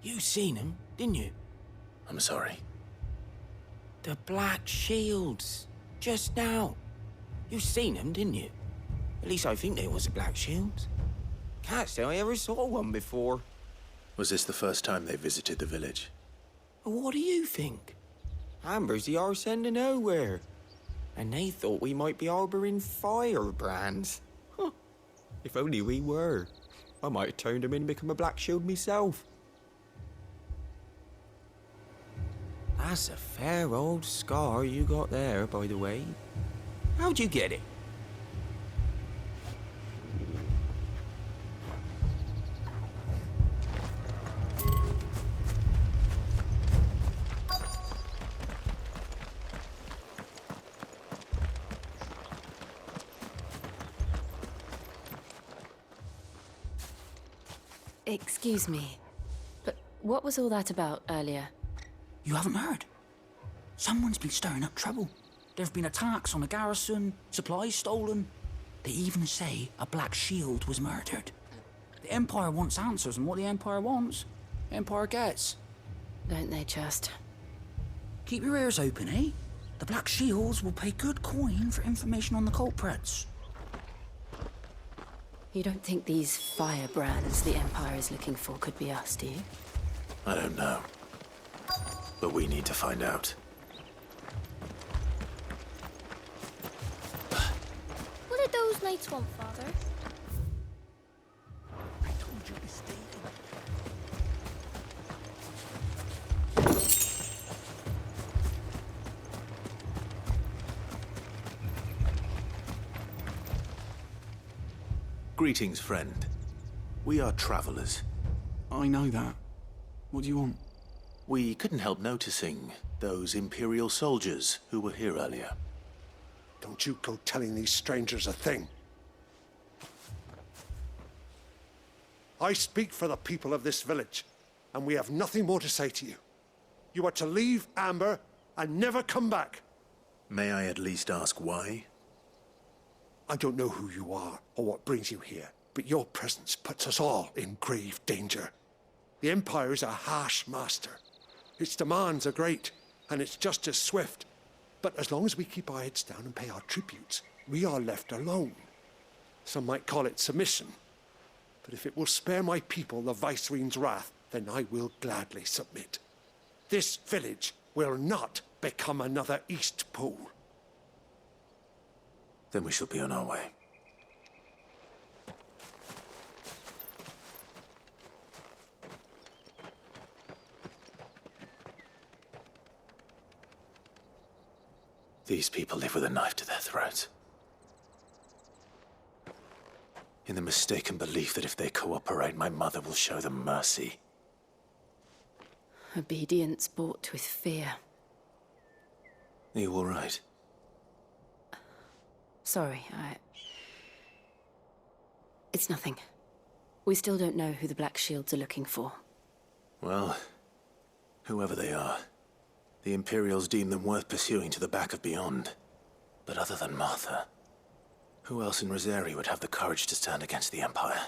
You seen them, didn't you? I'm sorry. The Black Shields. Just now. You seen them, didn't you? At least I think they was the Black Shields. Can't say I ever saw one before. Was this the first time they visited the village? What do you think? Amber's the arse end of nowhere. And they thought we might be harbouring firebrands. Huh. If only we were. I might have turned them in and become a Black Shield myself. That's a fair old scar you got there, by the way. How'd you get it? Excuse me, but what was all that about earlier? You haven't heard? Someone's been stirring up trouble. There have been attacks on the garrison, supplies stolen. They even say a Black Shield was murdered. The Empire wants answers, and what the Empire wants, the Empire gets. Don't they just? Keep your ears open, eh? The Black Shields will pay good coin for information on the culprits. You don't think these firebrands the Empire is looking for could be us, do you? I don't know. But we need to find out. What did those knights want, Father? I told you to stay. Greetings, friend. We are travelers. I know that. What do you want? We couldn't help noticing those Imperial soldiers who were here earlier. Don't you go telling these strangers a thing. I speak for the people of this village, and we have nothing more to say to you. You are to leave Amber and never come back. May I at least ask why? I don't know who you are or what brings you here, but your presence puts us all in grave danger. The Empire is a harsh master. Its demands are great, and its justice swift. But as long as we keep our heads down and pay our tributes, we are left alone. Some might call it submission. But if it will spare my people the Viceroy's wrath, then I will gladly submit. This village will not become another East Pool. Then we shall be on our way. These people live with a knife to their throats. In the mistaken belief that if they cooperate, my mother will show them mercy. Obedience bought with fear. Are you all right? Sorry, It's nothing. We still don't know who the Black Shields are looking for. Well, whoever they are, the Imperials deem them worth pursuing to the back of beyond. But other than Martha, who else in Rosari would have the courage to stand against the Empire?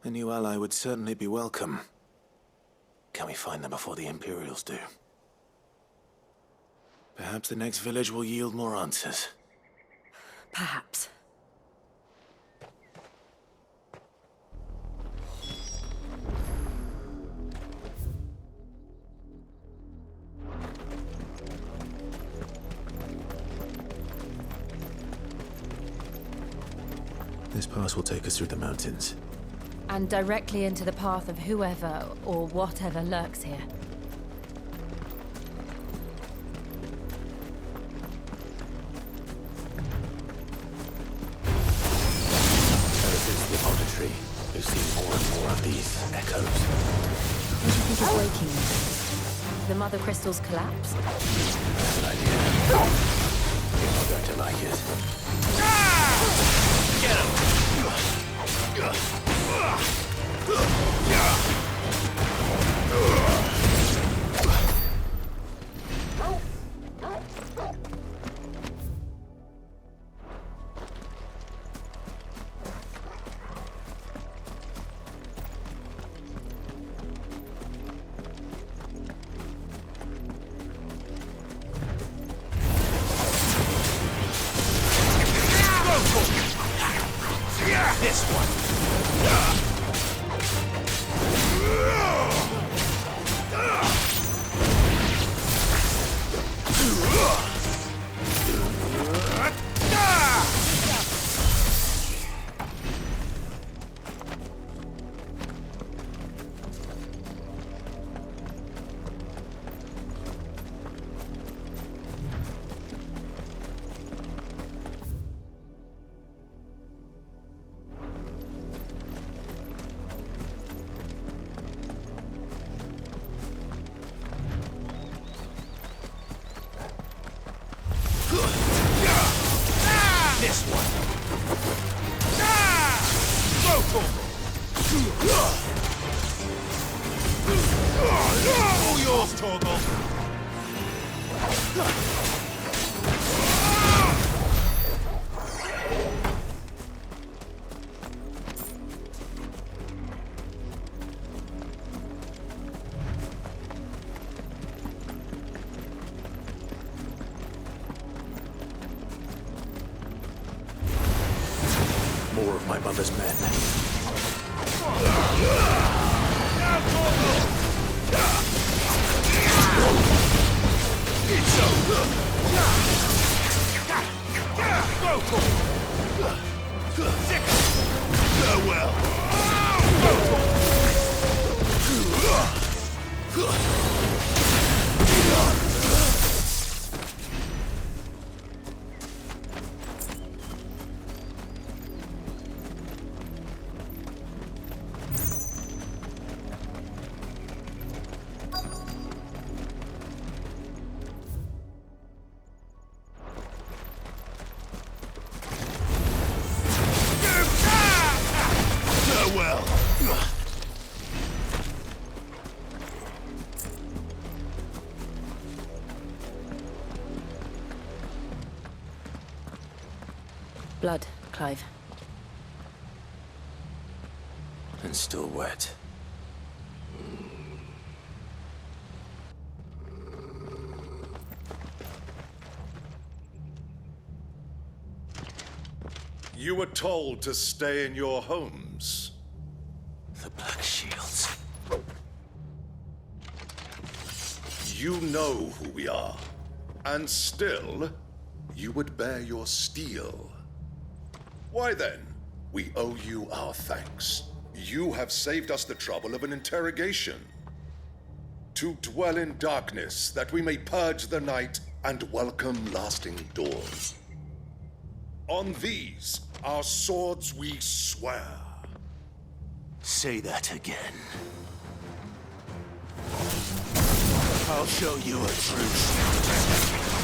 A new ally would certainly be welcome. Can we find them before the Imperials do? Perhaps the next village will yield more answers. Perhaps. This pass will take us through the mountains. And directly into the path of whoever or whatever lurks here. We've seen more and more of these echoes. What do you think is waking them? The mother crystals collapsed? That's an idea. You're not going to like it. Get him! yours, Torgal! More of my mother's men. Farewell! Farewell! Blood, Clive. And still wet. You were told to stay in your homes. The Black Shields. You know who we are. And still, you would bear your steel. Why then, we owe you our thanks. You have saved us the trouble of an interrogation. To dwell in darkness, that we may purge the night and welcome lasting dawn. On these, our swords we swear. Say that again. I'll show you a truth.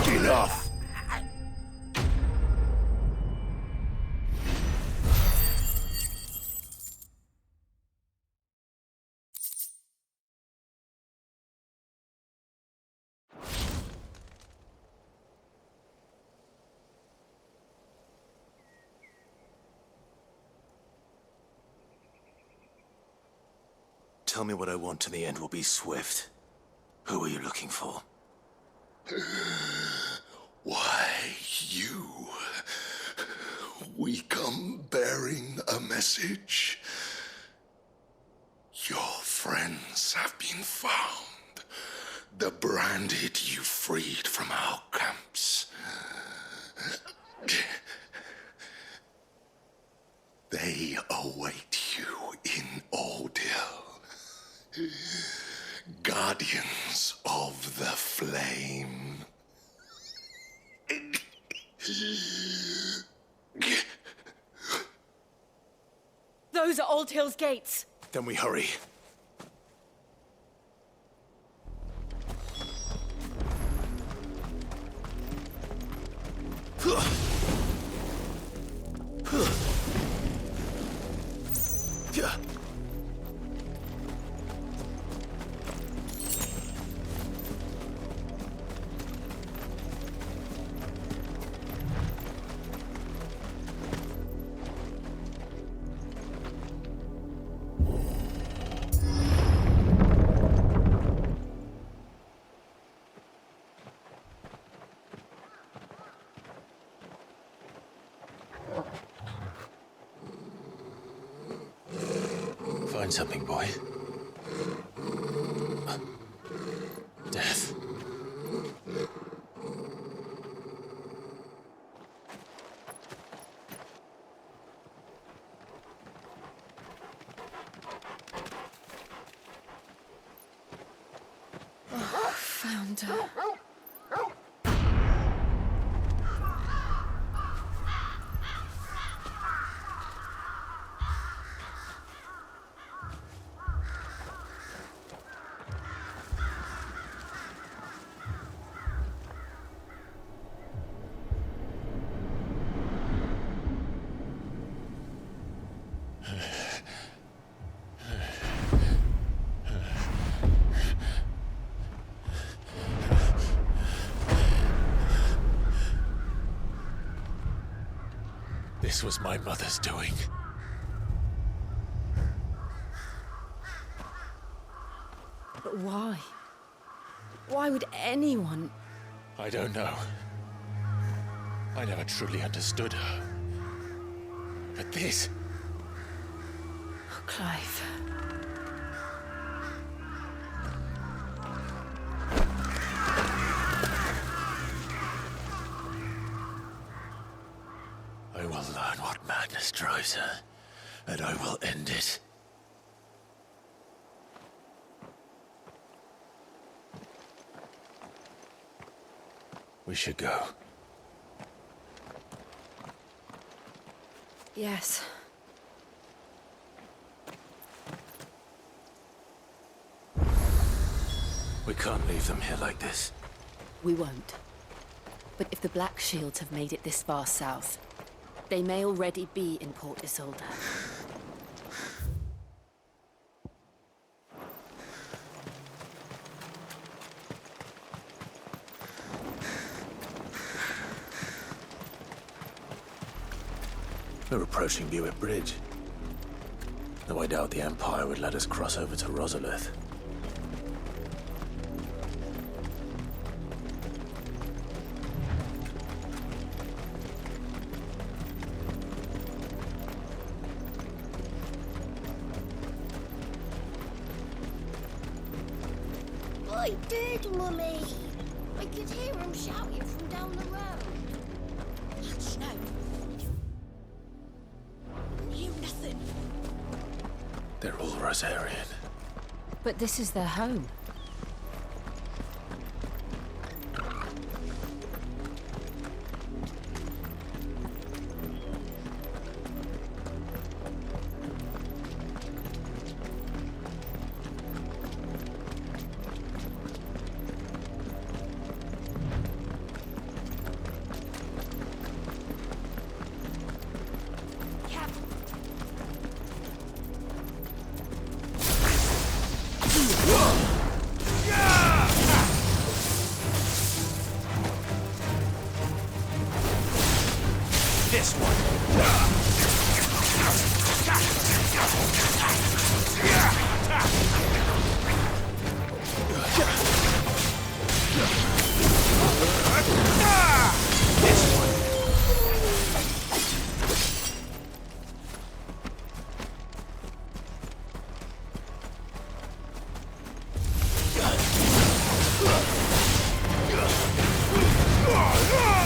Enough! Tell me what I want and the end will be swift. Who are you looking for? Why, you? We come bearing a message. Your friends have been found. The branded you freed from our camps. They await you in Ordeal. Guardians of the Flame. Those are Old Hill's gates. Then we hurry. Find something, boy. Death. Master. This was my mother's doing. But why? Why would anyone... I don't know. I never truly understood her. But this... Oh, Clive. I will learn what madness drives her, and I will end it. We should go. Yes. We can't leave them here like this. We won't. But if the Black Shields have made it this far south, they may already be in Port Isolde. We're approaching Buick Bridge. Though I doubt the Empire would let us cross over to Rosalith. I did, Mummy. I could hear him shouting from down the road. Hush now. I hear nothing. They're all Rosarian. But this is their home. This one!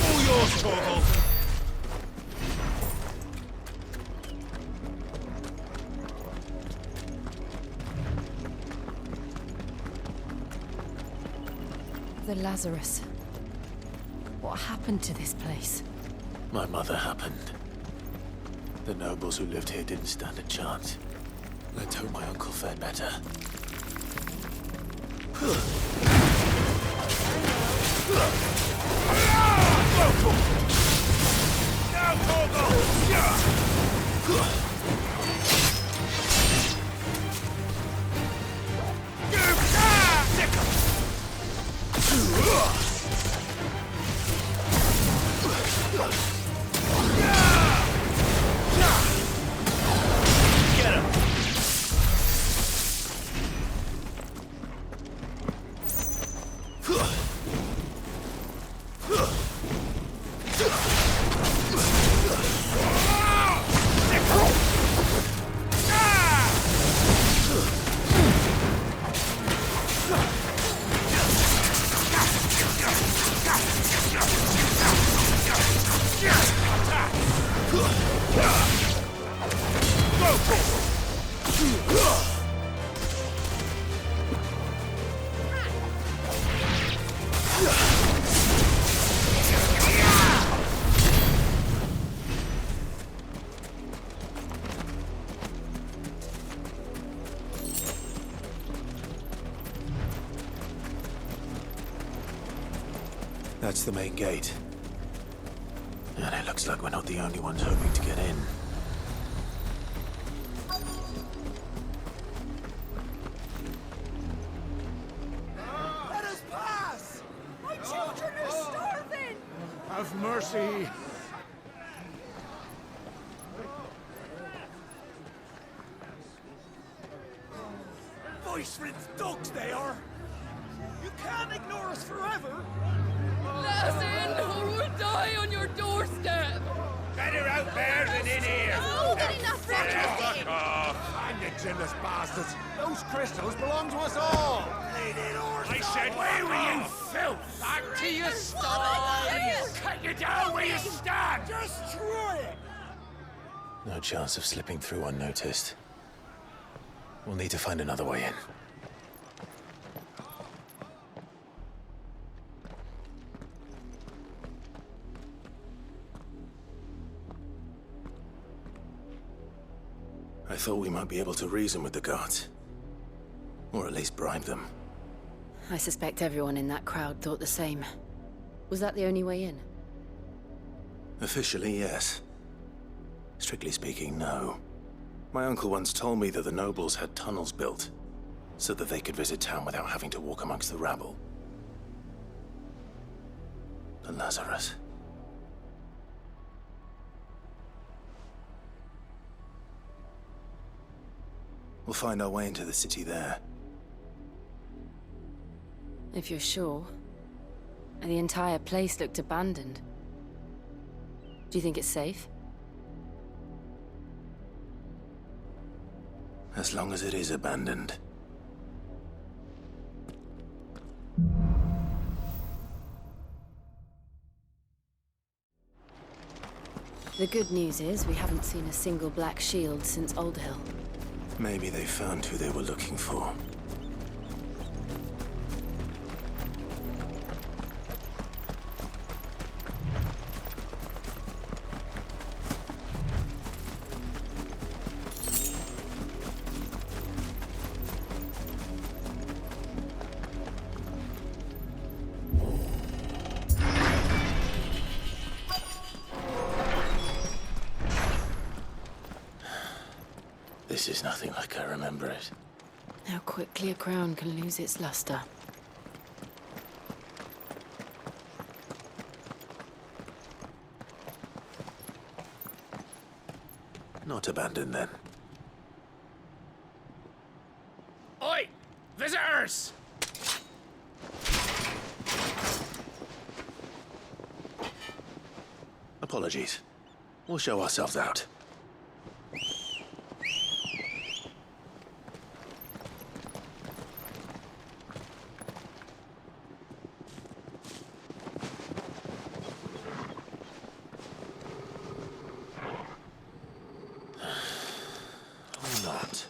All yours, Torgal! The Lazarus. What happened to this place? My mother happened. The nobles who lived here didn't stand a chance. Let's hope my uncle fared better. Now, Torgal! Get him! That's the main gate. And it looks like we're not the only ones hoping to get in. Let us pass! My children are starving! Have mercy! Voice-ripped dogs they are! You can't ignore us forever! Let us in, or we'll die on your doorstep! Better out there than in here! Oh, good enough for Fuck off! I'm the jealous bastards! Those crystals belong to us all! I said, away with you, filth! Back to your stalls! Cut you down where you stand! Just try it! No chance of slipping through unnoticed. We'll need to find another way in. I thought we might be able to reason with the guards. Or at least bribe them. I suspect everyone in that crowd thought the same. Was that the only way in? Officially, yes. Strictly speaking, no. My uncle once told me that the nobles had tunnels built, so that they could visit town without having to walk amongst the rabble. The Lazarus. We'll find our way into the city there. If you're sure. And the entire place looked abandoned. Do you think it's safe? As long as it is abandoned. The good news is we haven't seen a single black shield since Old Hill. Maybe they found who they were looking for. This is nothing like I remember it. How quickly a crown can lose its luster. Not abandoned, then. Oi! Visitors! Apologies. We'll show ourselves out. Or not.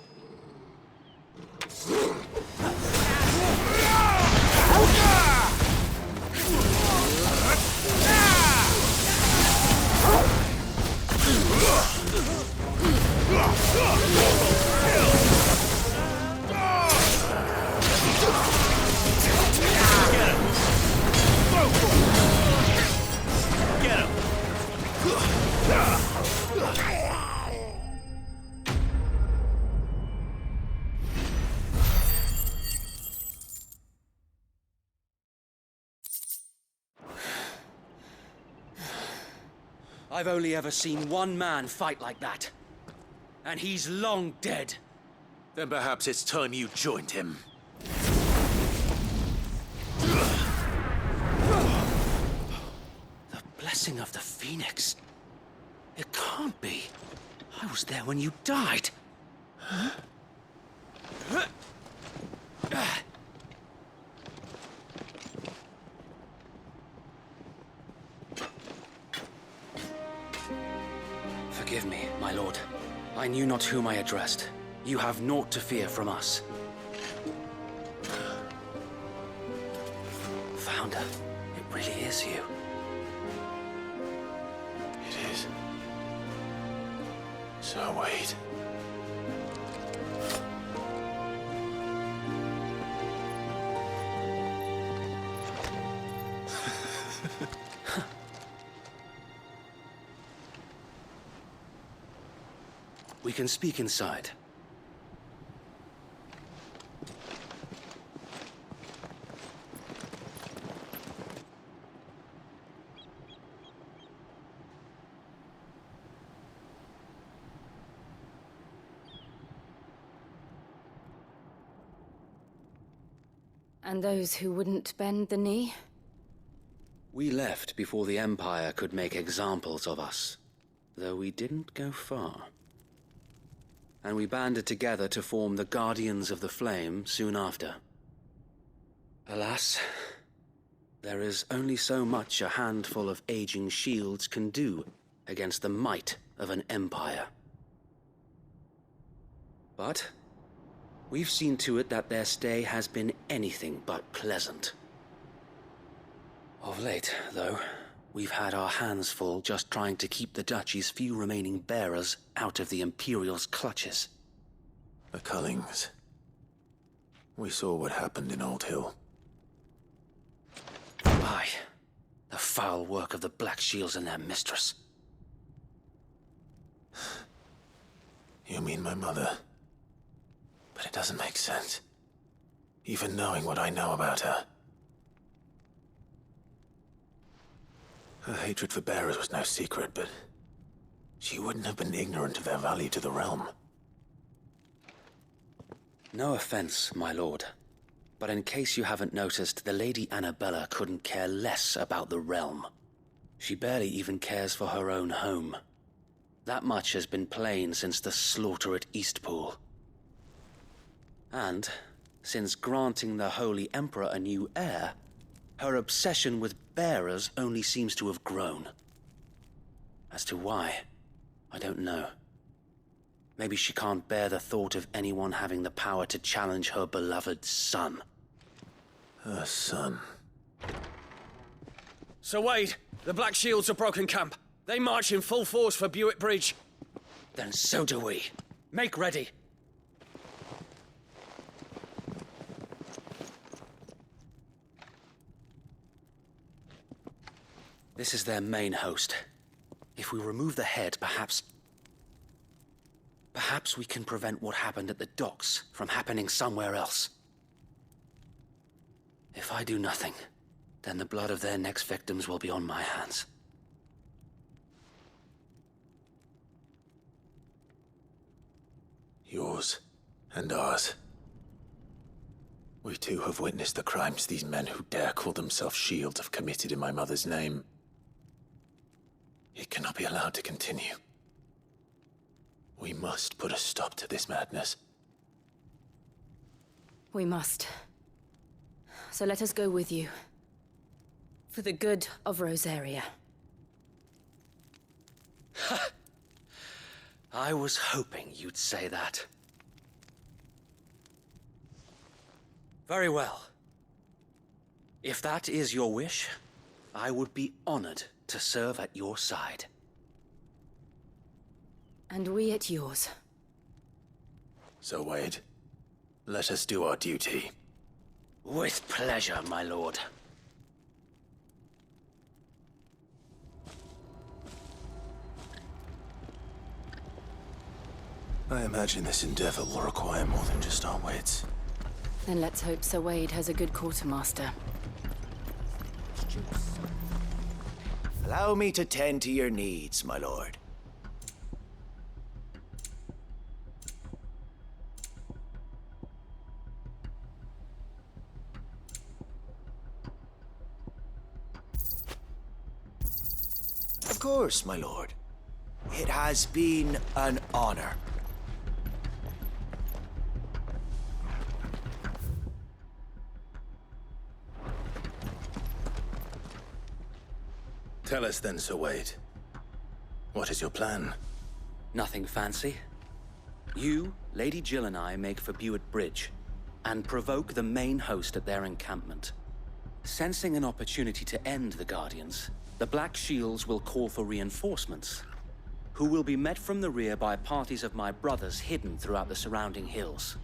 I've only ever seen one man fight like that. And he's long dead. Then perhaps it's time you joined him. The blessing of the Phoenix. It can't be. I was there when you died. Forgive me, my lord. I knew not whom I addressed. You have naught to fear from us. Founder, it really is you. It is. So wait. We can speak inside. And those who wouldn't bend the knee? We left before the Empire could make examples of us, though we didn't go far. And we banded together to form the Guardians of the Flame soon after. Alas, there is only so much a handful of aging shields can do against the might of an empire. But we've seen to it that their stay has been anything but pleasant. Of late, though, we've had our hands full just trying to keep the Duchy's few remaining bearers out of the Imperial's clutches. The Cullings. We saw what happened in Old Hill. Aye, the foul work of the Black Shields and their mistress. You mean my mother? But it doesn't make sense. Even knowing what I know about her. Her hatred for bearers was no secret, but she wouldn't have been ignorant of their value to the realm. No offense, my lord, but in case you haven't noticed, the Lady Annabella couldn't care less about the realm. She barely even cares for her own home. That much has been plain since the slaughter at Eastpool. And, since granting the Holy Emperor a new heir, her obsession with bearers only seems to have grown. As to why, I don't know. Maybe she can't bear the thought of anyone having the power to challenge her beloved son. Her son. Sir Wade, the Black Shields have broken camp. They march in full force for Buick Bridge. Then so do we. Make ready. This is their main host. If we remove the head, perhaps we can prevent what happened at the docks from happening somewhere else. If I do nothing, then the blood of their next victims will be on my hands. Yours and ours. We too have witnessed the crimes these men who dare call themselves shields have committed in my mother's name. It cannot be allowed to continue. We must put a stop to this madness. We must. So let us go with you. For the good of Rosaria. I was hoping you'd say that. Very well. If that is your wish, I would be honored to serve at your side. And we at yours. So, Wade, let us do our duty. With pleasure, my lord. I imagine this endeavor will require more than just our wits. Then let's hope Sir Wade has a good quartermaster. Allow me to tend to your needs, my lord. Of course, my lord. It has been an honor. Tell us then, Sir Wade. What is your plan? Nothing fancy. You, Lady Jill and I make for Buick Bridge, and provoke the main host at their encampment. Sensing an opportunity to end the Guardians, the Black Shields will call for reinforcements, who will be met from the rear by parties of my brothers hidden throughout the surrounding hills.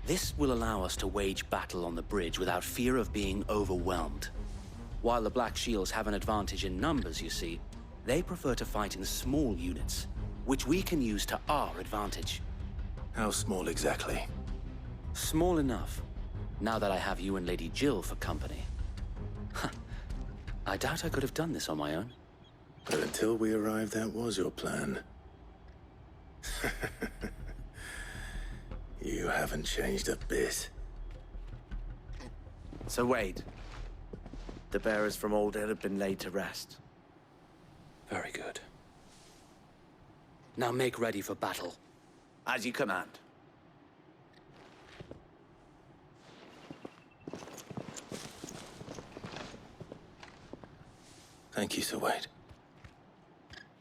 This will allow us to wage battle on the bridge without fear of being overwhelmed. While the Black Shields have an advantage in numbers, you see, they prefer to fight in small units, which we can use to our advantage. How small exactly? Small enough, now that I have you and Lady Jill for company. I doubt I could have done this on my own. But until we arrived, that was your plan. You haven't changed a bit. So Wade, the bearers from Alden have been laid to rest. Very good. Now make ready for battle. As you command. Thank you, Sir Wade.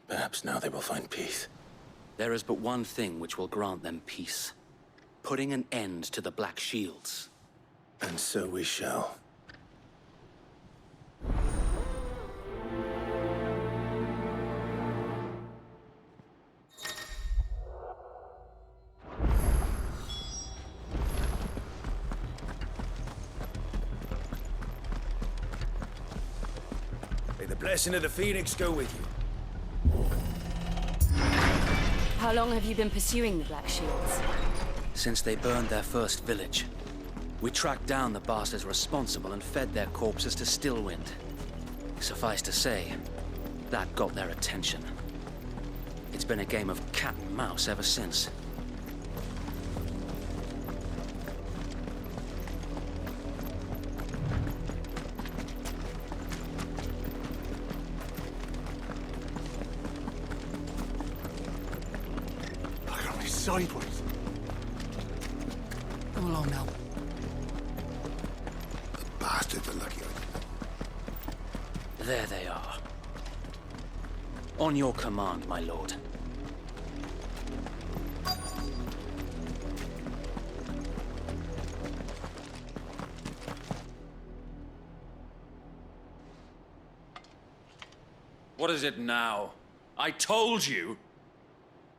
Perhaps now they will find peace. There is but one thing which will grant them peace. Putting an end to the Black Shields. And so we shall. May the blessing of the Phoenix go with you. How long have you been pursuing the Black Shields? Since they burned their first village. We tracked down the bastards responsible and fed their corpses to Stillwind. Suffice to say, that got their attention. It's been a game of cat and mouse ever since. Look at me sideways. Come along now. The bastards are lucky I There they are. On your command, my lord. What is it now? I told you!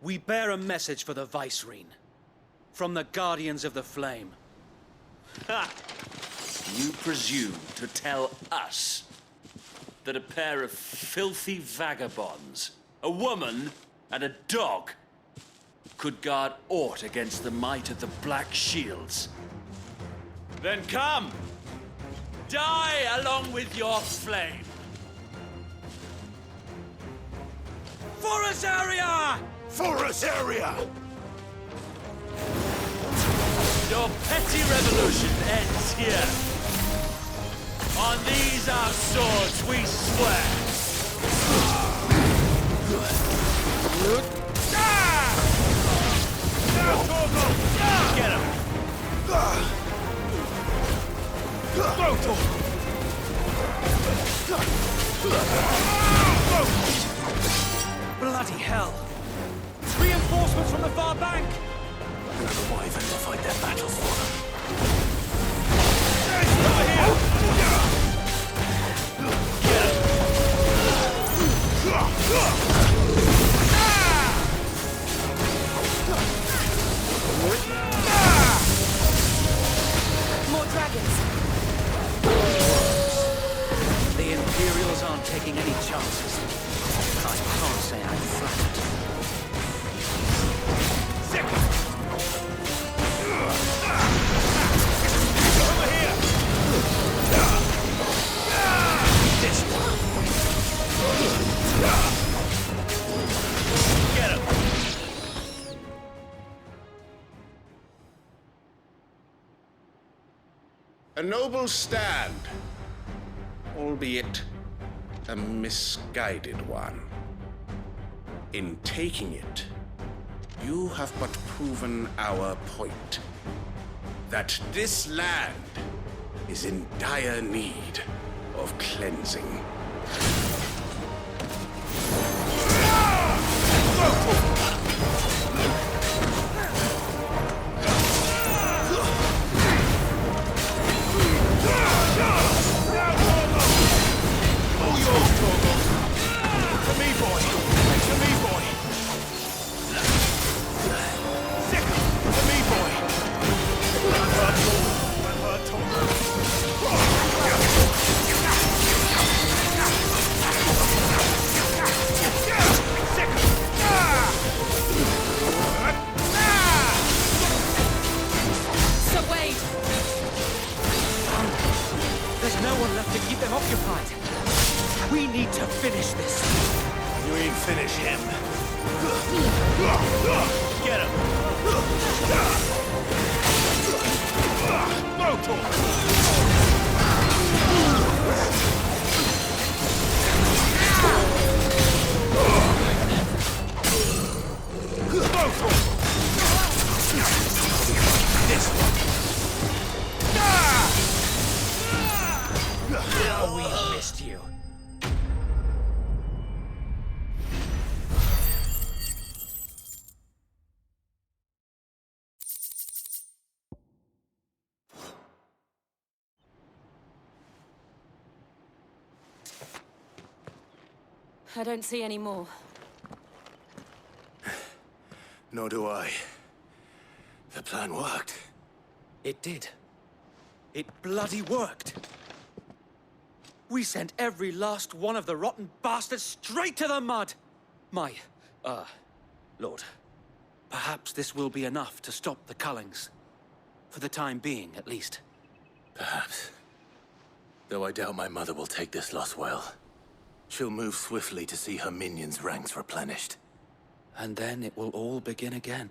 We bear a message for the Vicereine. From the Guardians of the Flame. Ha! You presume to tell us that a pair of filthy vagabonds, a woman and a dog, could guard aught against the might of the Black Shields? Then come! Die along with your flame! For Azaria! For Azaria! Your petty revolution ends here. On these our swords we swear. Get him! Bloody hell! Reinforcements from the far bank! Whoever Wyvern will fight their battle for them. More dragons! The Imperials aren't taking any chances. I can't say I'm flattered. Over here! This one! Get him! A noble stand, albeit a misguided one. In taking it, you have but proven our point. That this land is in dire need of cleansing. We need to finish this. You ain't finish him. Get him! This one. Oh, we missed you. I don't see any more. Nor do I. The plan worked. It did. It bloody worked. We sent every last one of the rotten bastards straight to the mud. Lord, perhaps this will be enough to stop the Cullings. For the time being, at least. Perhaps. Though I doubt my mother will take this loss well. She'll move swiftly to see her minions' ranks replenished. And then it will all begin again.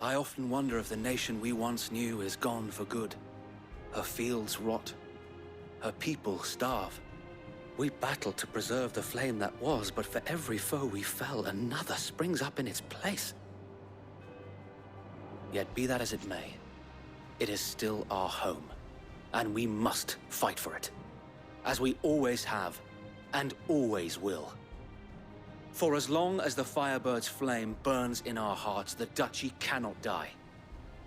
I often wonder if the nation we once knew is gone for good. Her fields rot. Her people starve. We battled to preserve the flame that was, but for every foe we fell, another springs up in its place. Yet be that as it may, it is still our home, and we must fight for it. As we always have, and always will. For as long as the Firebird's flame burns in our hearts, the Duchy cannot die.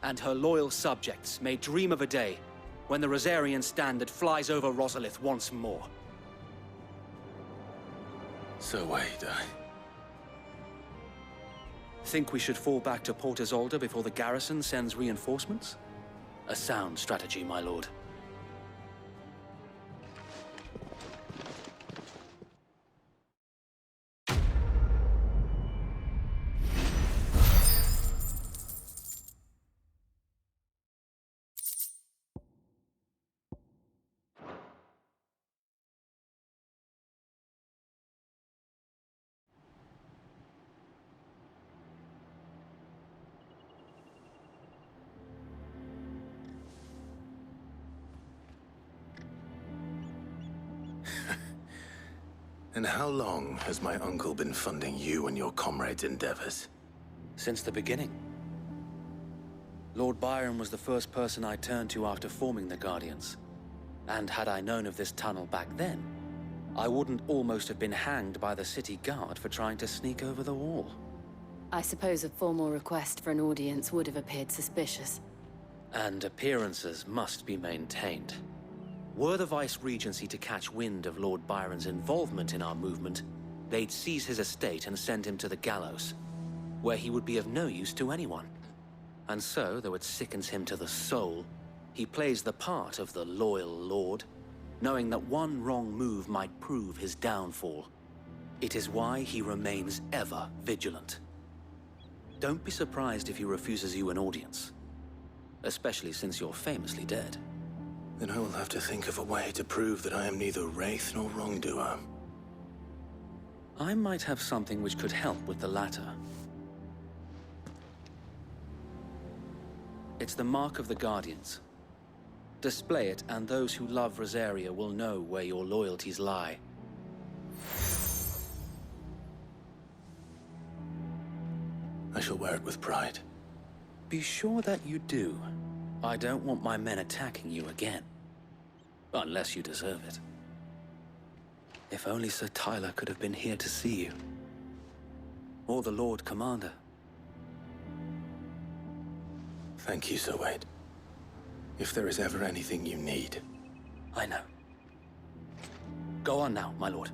And her loyal subjects may dream of a day when the Rosarian standard flies over Rosalith once more. So wait, Think we should fall back to Port Isolde before the garrison sends reinforcements? A sound strategy, my lord. And how long has my uncle been funding you and your comrades' endeavors? Since the beginning. Lord Byron was the first person I turned to after forming the Guardians. And had I known of this tunnel back then, I wouldn't almost have been hanged by the city guard for trying to sneak over the wall. I suppose a formal request for an audience would have appeared suspicious. And appearances must be maintained. Were the Vice-Regency to catch wind of Lord Byron's involvement in our movement, they'd seize his estate and send him to the gallows, where he would be of no use to anyone. And so, though it sickens him to the soul, he plays the part of the loyal lord, knowing that one wrong move might prove his downfall. It is why he remains ever vigilant. Don't be surprised if he refuses you an audience, especially since you're famously dead. Then I will have to think of a way to prove that I am neither wraith nor wrongdoer. I might have something which could help with the latter. It's the mark of the Guardians. Display it, and those who love Rosaria will know where your loyalties lie. I shall wear it with pride. Be sure that you do. I don't want my men attacking you again. Unless you deserve it. If only Sir Tyler could have been here to see you. Or the Lord Commander. Thank you, Sir Wade. If there is ever anything you need. I know. Go on now, my lord.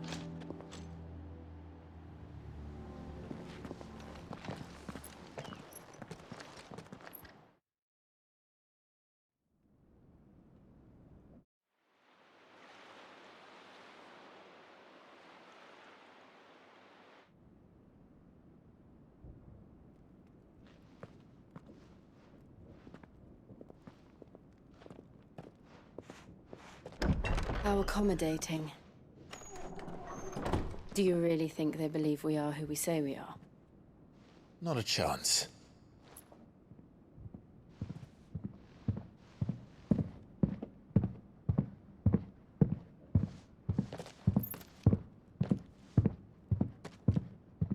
How accommodating. Do you really think they believe we are who we say we are? Not a chance.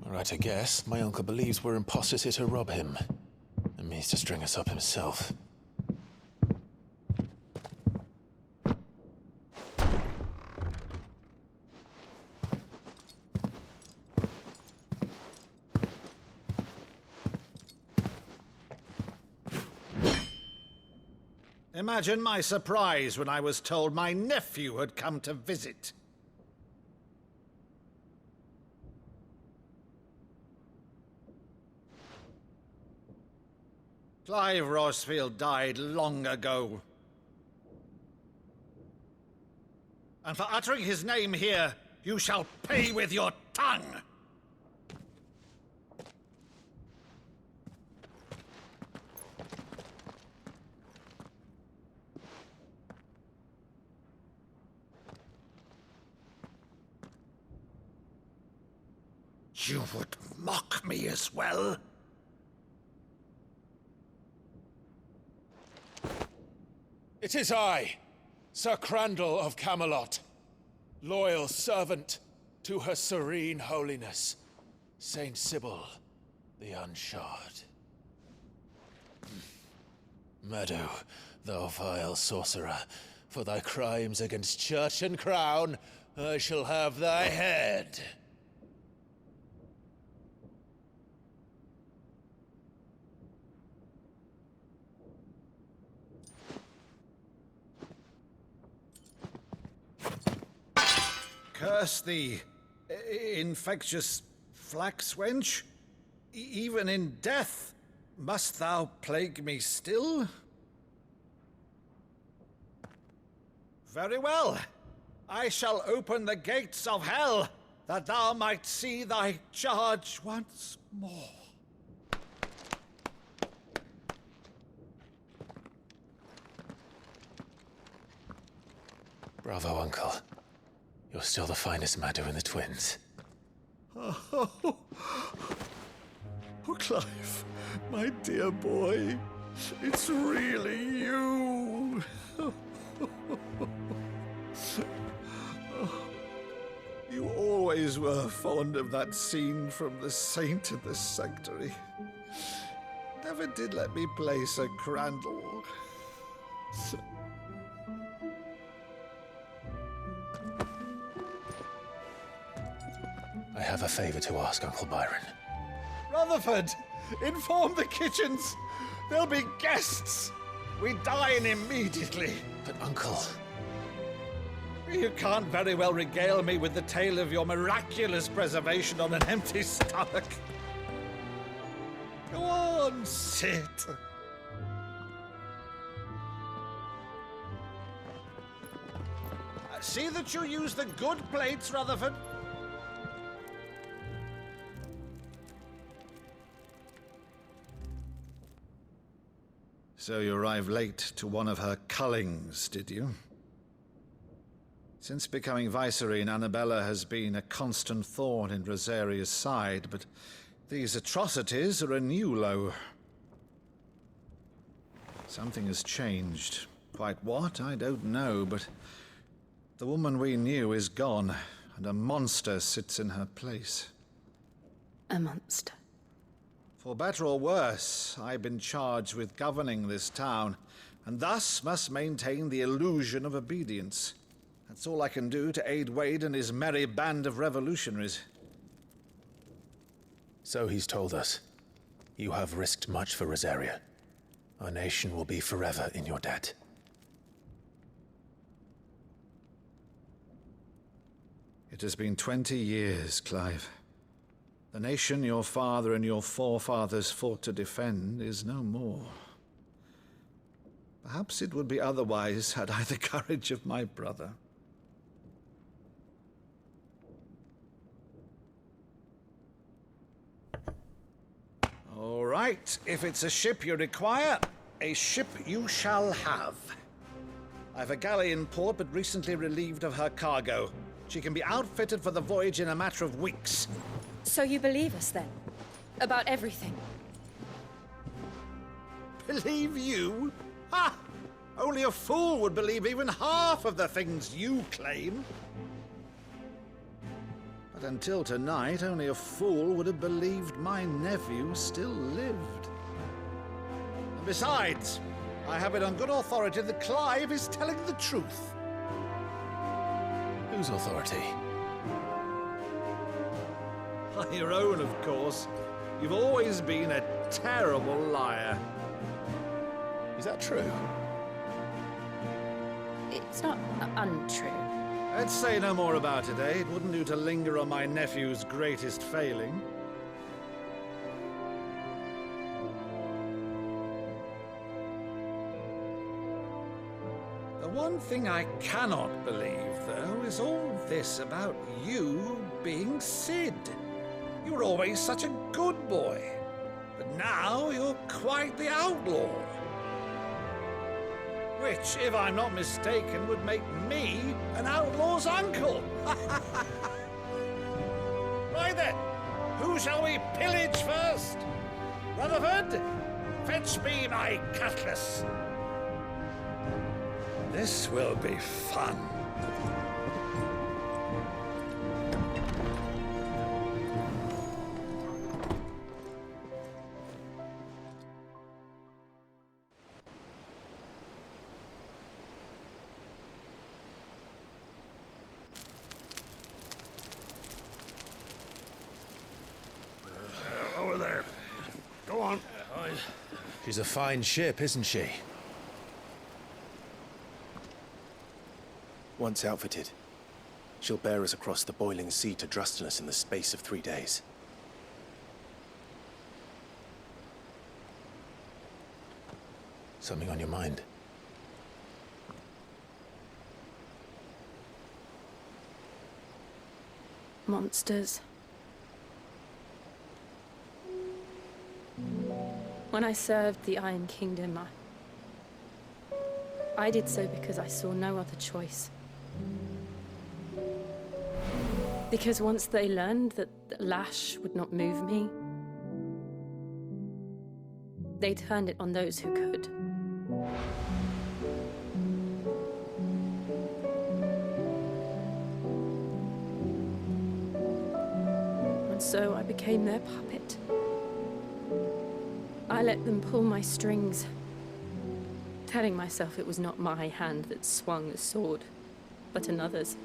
Right, I guess. My uncle believes we're imposters here to rob him. And means to string us up himself. Imagine my surprise when I was told my nephew had come to visit. Clive Rossfield died long ago. And for uttering his name here, you shall pay with your tongue! You would mock me as well? It is I, Sir Crandall of Camelot, loyal servant to Her Serene Holiness, Saint Sybil the Unshod. Meadow, thou vile sorcerer, for thy crimes against church and crown, I shall have thy head. Curse thee, infectious flax wench. Even in death, must thou plague me still? Very well. I shall open the gates of hell, that thou might see thy charge once more. Bravo, Uncle. You're still the finest Maddo in the twins. Oh, Clive, my dear boy, it's really you. You always were fond of that scene from The Saint in the Sanctuary. Never did let me play Sir Crandall. I have a favor to ask, Uncle Byron. Rutherford, inform the kitchens. There'll be guests. We dine immediately. But, Uncle... You can't very well regale me with the tale of your miraculous preservation on an empty stomach. Go on, sit. See that you use the good plates, Rutherford. So you arrived late to one of her cullings, did you? Since becoming Vicereine, Annabella has been a constant thorn in Rosaria's side, but these atrocities are a new low. Something has changed. Quite what, I don't know, but the woman we knew is gone, and a monster sits in her place. A monster? For better or worse, I've been charged with governing this town, and thus must maintain the illusion of obedience. That's all I can do to aid Wade and his merry band of revolutionaries. So he's told us. You have risked much for Rosaria. Our nation will be forever in your debt. It has been 20 years, Clive. The nation your father and your forefathers fought to defend is no more. Perhaps it would be otherwise had I the courage of my brother. All right, if it's a ship you require, a ship you shall have. I've a galley in port, but recently relieved of her cargo. She can be outfitted for the voyage in a matter of weeks. So you believe us, then? About everything? Believe you? Ha! Only a fool would believe even half of the things you claim. But until tonight, only a fool would have believed my nephew still lived. And besides, I have it on good authority that Clive is telling the truth. Whose authority? Your own, of course. You've always been a terrible liar. Is that true? It's not untrue. Let's say no more about it, eh? It wouldn't do to linger on my nephew's greatest failing. The one thing I cannot believe, though, is all this about you being Sid. You were always such a good boy, but now you're quite the outlaw. Which, if I'm not mistaken, would make me an outlaw's uncle. Right then, who shall we pillage first? Rutherford, fetch me my cutlass. This will be fun. Over there. Go on. She's a fine ship, isn't she? Once outfitted, she'll bear us across the boiling sea to Drustinus in the space of 3 days. Something on your mind? Monsters. When I served the Iron Kingdom, I did so because I saw no other choice. Because once they learned that the lash would not move me, they turned it on those who could. And so I became their puppet. I let them pull my strings, telling myself it was not my hand that swung the sword, but another's.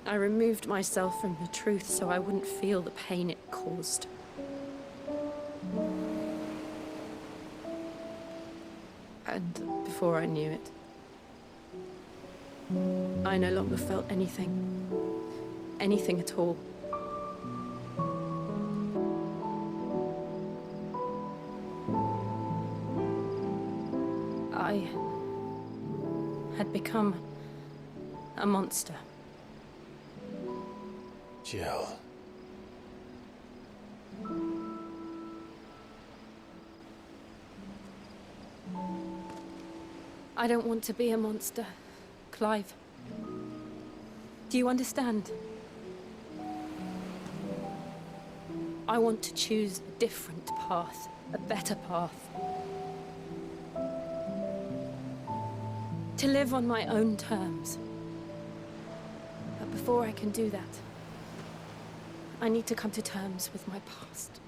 I removed myself from the truth so I wouldn't feel the pain it caused. And before I knew it, I no longer felt anything. Anything at all. I had become a monster. Jill. I don't want to be a monster, Clive. Do you understand? I want to choose a different path, a better path. To live on my own terms. But before I can do that, I need to come to terms with my past.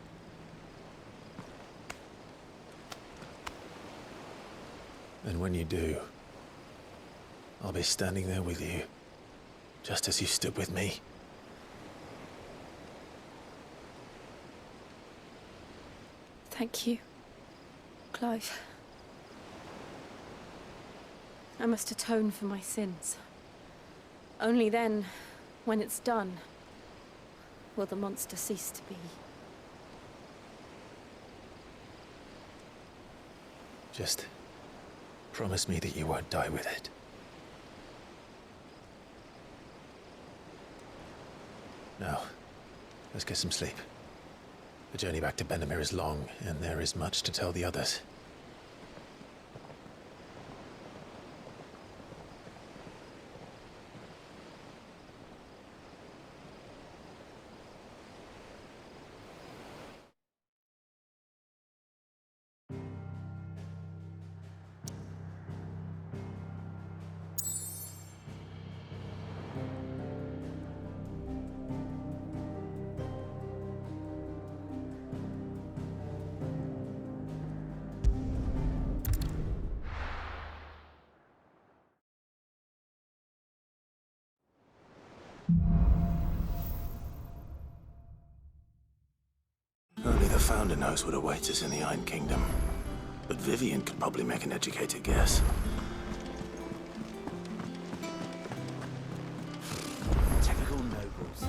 And when you do, I'll be standing there with you, just as you stood with me. Thank you, Clive. I must atone for my sins. Only then, when it's done, will the monster cease to be. Just promise me that you won't die with it. Now, let's get some sleep. The journey back to Benamir is long, and there is much to tell the others. Founder knows what awaits us in the Iron Kingdom. But Vivian could probably make an educated guess. Typical nobles.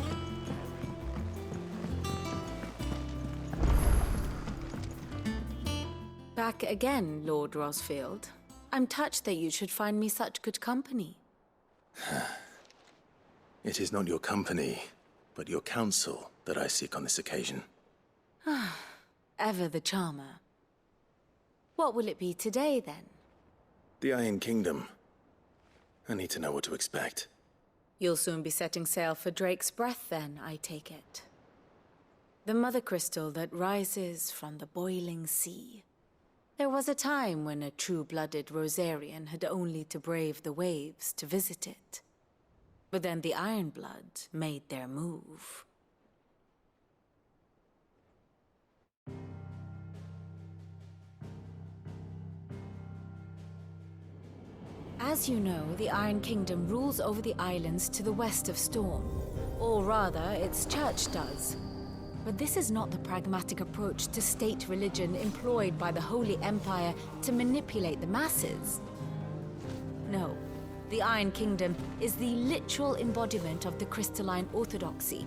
Back again, Lord Rosfield. I'm touched that you should find me such good company. It is not your company, but your counsel that I seek on this occasion. Ever the charmer. What will it be today, then? The Iron Kingdom. I need to know what to expect. You'll soon be setting sail for Drake's Breath, then, I take it. The mother crystal that rises from the boiling sea. There was a time when a true-blooded Rosarian had only to brave the waves to visit it. But then the Ironblood made their move. As you know, the Iron Kingdom rules over the islands to the west of Storm. Or rather, its church does. But this is not the pragmatic approach to state religion employed by the Holy Empire to manipulate the masses. No, the Iron Kingdom is the literal embodiment of the crystalline orthodoxy.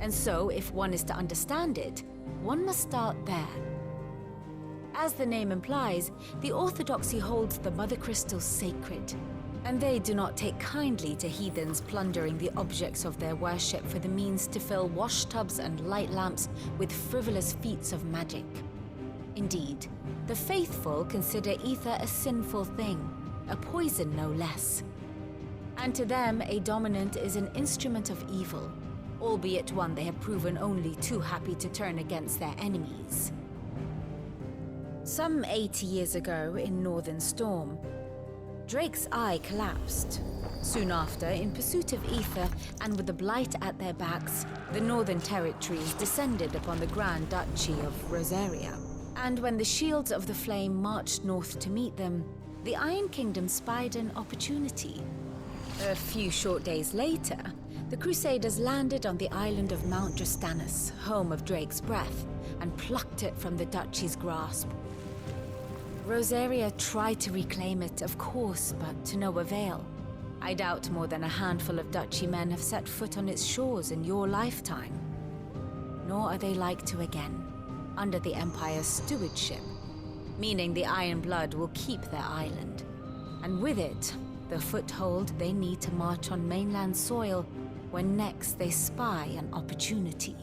And so, if one is to understand it, one must start there. As the name implies, the orthodoxy holds the mother crystals sacred, and they do not take kindly to heathens plundering the objects of their worship for the means to fill washtubs and light lamps with frivolous feats of magic. Indeed, the faithful consider ether a sinful thing, a poison no less. And to them, a dominant is an instrument of evil, albeit one they have proven only too happy to turn against their enemies. Some 80 years ago, in Northern Storm, Drake's eye collapsed. Soon after, in pursuit of ether and with the blight at their backs, the Northern Territories descended upon the Grand Duchy of Rosaria. And when the Shields of the Flame marched north to meet them, the Iron Kingdom spied an opportunity. A few short days later, the Crusaders landed on the island of Mount Drastanus, home of Drake's Breath, and plucked it from the Duchy's grasp. Rosaria tried to reclaim it, of course, but to no avail. I doubt more than a handful of Duchy men have set foot on its shores in your lifetime. Nor are they like to again, under the Empire's stewardship, meaning the Iron Blood will keep their island, and with it, the foothold they need to march on mainland soil when next they spy an opportunity.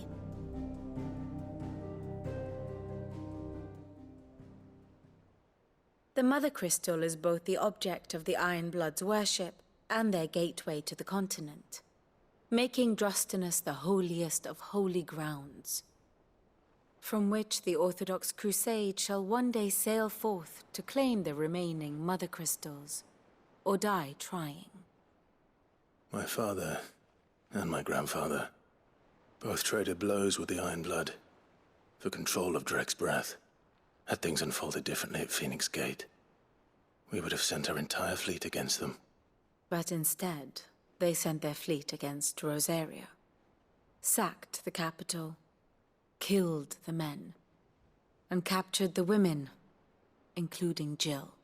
The Mother Crystal is both the object of the Iron Blood's worship and their gateway to the continent, making Drastanus the holiest of holy grounds, from which the Orthodox Crusade shall one day sail forth to claim the remaining Mother Crystals, or die trying. My father and my grandfather both traded blows with the Iron Blood for control of Drake's Breath. Had things unfolded differently at Phoenix Gate, we would have sent our entire fleet against them. But instead, they sent their fleet against Rosaria, sacked the capital, killed the men, and captured the women, including Jill.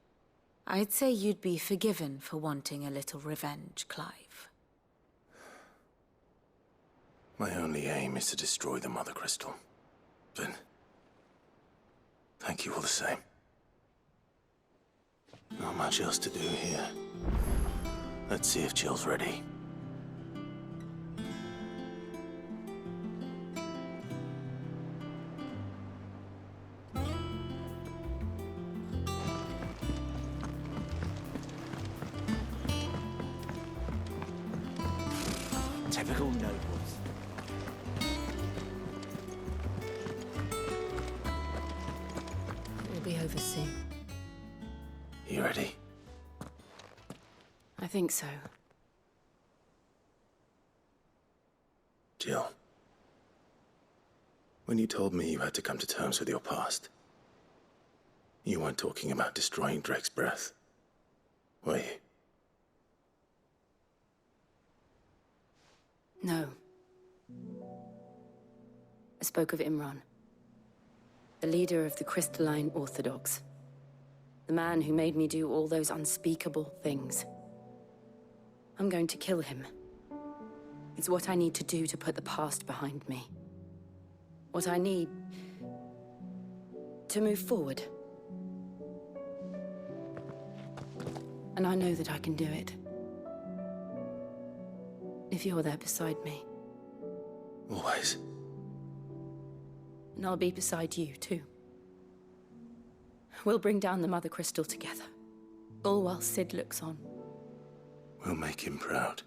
I'd say you'd be forgiven for wanting a little revenge, Clive. My only aim is to destroy the Mother Crystal. But thank you all the same. Not much else to do here. Let's see if Jill's ready. Typical nobles. It'll be over soon. You ready? I think so. Jill. When you told me you had to come to terms with your past, you weren't talking about destroying Drake's Breath, were you? No. I spoke of Imran. The leader of the Crystalline Orthodox. The man who made me do all those unspeakable things. I'm going to kill him. It's what I need to do to put the past behind me. What I need to move forward. And I know that I can do it. If you're there beside me. Always. And I'll be beside you, too. We'll bring down the Mother Crystal together. All while Sid looks on. We'll make him proud.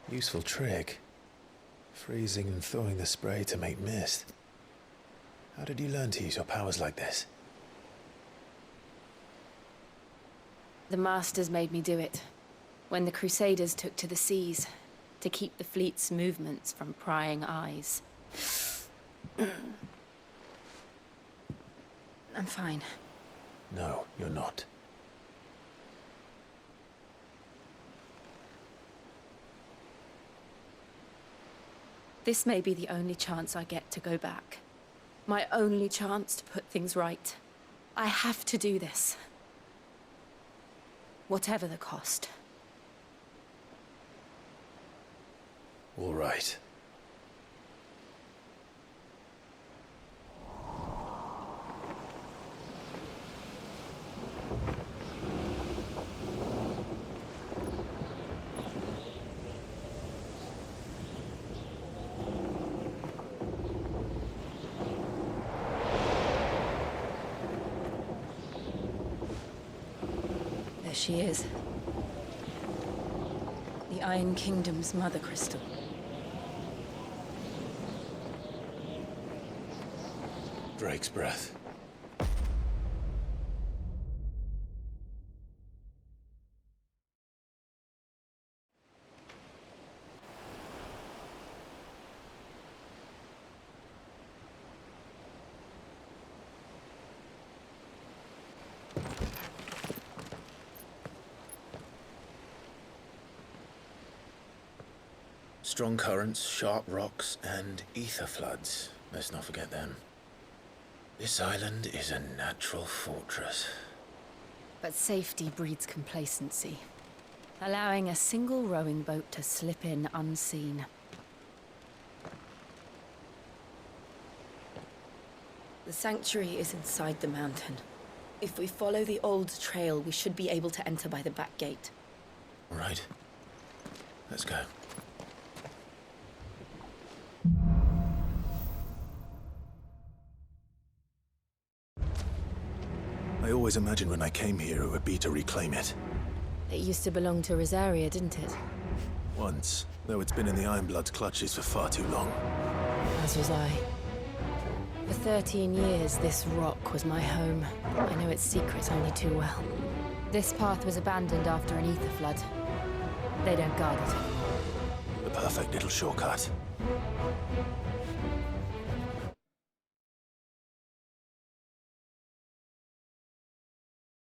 Useful trick. Freezing and thawing the spray to make mist. How did you learn to use your powers like this? The Masters made me do it. When the Crusaders took to the seas, to keep the fleet's movements from prying eyes. I'm fine. No, you're not. This may be the only chance I get to go back. My only chance to put things right. I have to do this. Whatever the cost. All right. There she is. The Iron Kingdom's Mother Crystal. Drake's breath. Strong currents, sharp rocks, and ether floods. Let's not forget them. This island is a natural fortress. But safety breeds complacency, allowing a single rowing boat to slip in unseen. The sanctuary is inside the mountain. If we follow the old trail, we should be able to enter by the back gate. All right. Let's go. I always imagined when I came here it would be to reclaim it. It used to belong to Rosaria, didn't it? Once, though it's been in the Ironblood's clutches for far too long. As was I. For 13 years, this rock was my home. I know its secrets only too well. This path was abandoned after an ether flood. They don't guard it. The perfect little shortcut.